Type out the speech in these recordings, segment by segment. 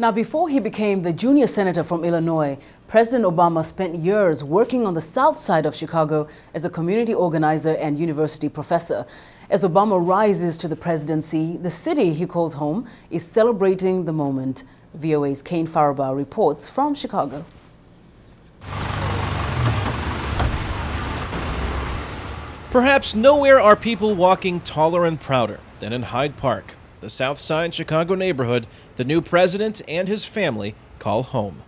Now, before he became the junior senator from Illinois, President Obama spent years working on the south side of Chicago as a community organizer and university professor. As Obama rises to the presidency, the city he calls home is celebrating the moment. VOA's Kane Faribaugh reports from Chicago. Perhaps nowhere are people walking taller and prouder than in Hyde Park, the South Side Chicago neighborhood the new president and his family call home.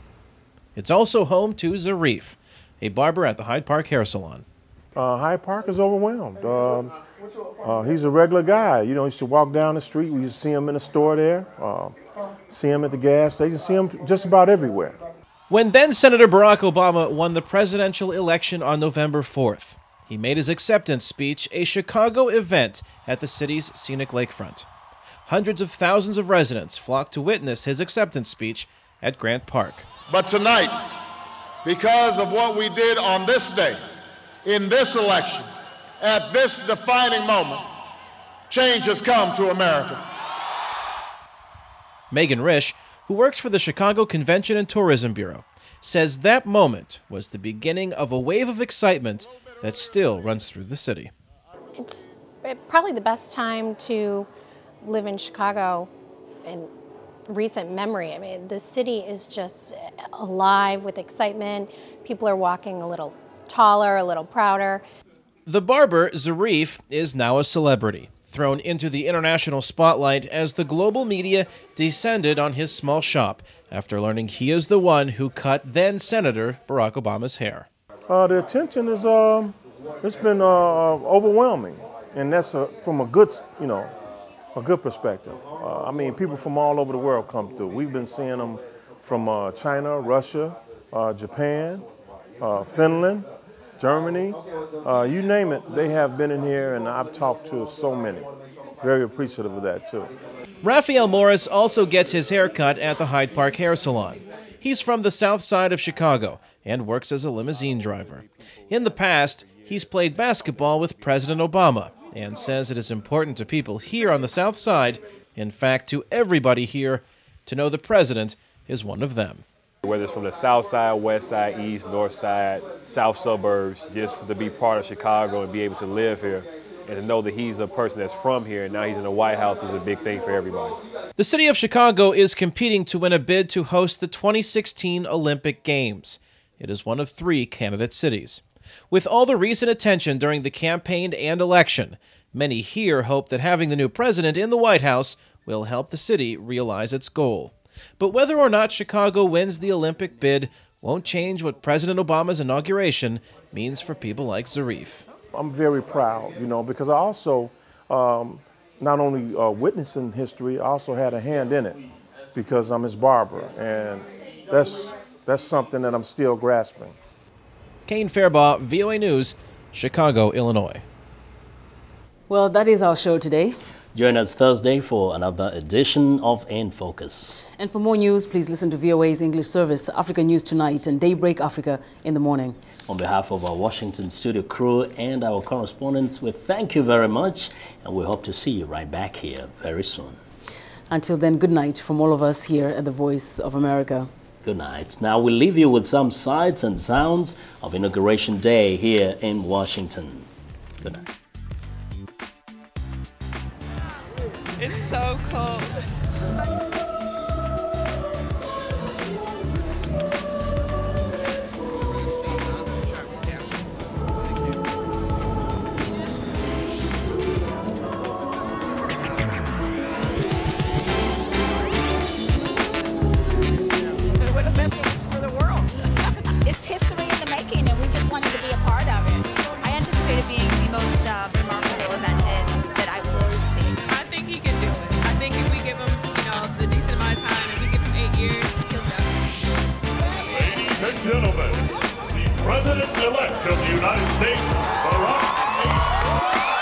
It's also home to Zarif, a barber at the Hyde Park hair salon. Hyde Park is overwhelmed. He's a regular guy. You know, he used to walk down the street. We used to see him in the store there, see him at the gas station, see him just about everywhere. When then-Senator Barack Obama won the presidential election on November 4th, he made his acceptance speech a Chicago event at the city's scenic lakefront. Hundreds of thousands of residents flocked to witness his acceptance speech at Grant Park. But tonight, because of what we did on this day, in this election, at this defining moment, change has come to America. Megan Risch, who works for the Chicago Convention and Tourism Bureau, says that moment was the beginning of a wave of excitement that still runs through the city. It's probably the best time to live in Chicago in recent memory. I mean, the city is just alive with excitement. People are walking a little taller, a little prouder. The barber, Zarif, is now a celebrity, thrown into the international spotlight as the global media descended on his small shop after learning he is the one who cut then-Senator Barack Obama's hair. The attention is, it's been overwhelming, and that's from a good, a good perspective. I mean, people from all over the world come through. We've been seeing them from China, Russia, Japan, Finland, Germany, you name it, they have been in here, and I've talked to so many. Very appreciative of that, too. Raphael Morris also gets his hair cut at the Hyde Park hair salon. He's from the south side of Chicago and works as a limousine driver. In the past, he's played basketball with President Obama and says it is important to people here on the south side, in fact to everybody here, to know the president is one of them. Whether it's from the south side, west side, east, north side, south suburbs, just to be part of Chicago and be able to live here and to know that he's a person that's from here and now he's in the White House is a big thing for everybody. The city of Chicago is competing to win a bid to host the 2016 Olympic Games. It is one of 3 candidate cities. With all the recent attention during the campaign and election, many here hope that having the new president in the White House will help the city realize its goal. But whether or not Chicago wins the Olympic bid won't change what President Obama's inauguration means for people like Zarif. I'm very proud, because I also, not only witnessing history, I also had a hand in it because I'm his barber, and that's something that I'm still grasping. Kane Faribaugh, VOA News, Chicago, Illinois. Well, that is our show today. Join us Thursday for another edition of In Focus. And for more news, please listen to VOA's English service, Africa News Tonight and Daybreak Africa in the morning. On behalf of our Washington studio crew and our correspondents, we thank you very much, and we hope to see you right back here very soon. Until then, good night from all of us here at the Voice of America. Good night. Now we'll leave you with some sights and sounds of Inauguration Day here in Washington. Good night. It's so cold. Gentlemen, the President-elect of the United States, Barack H.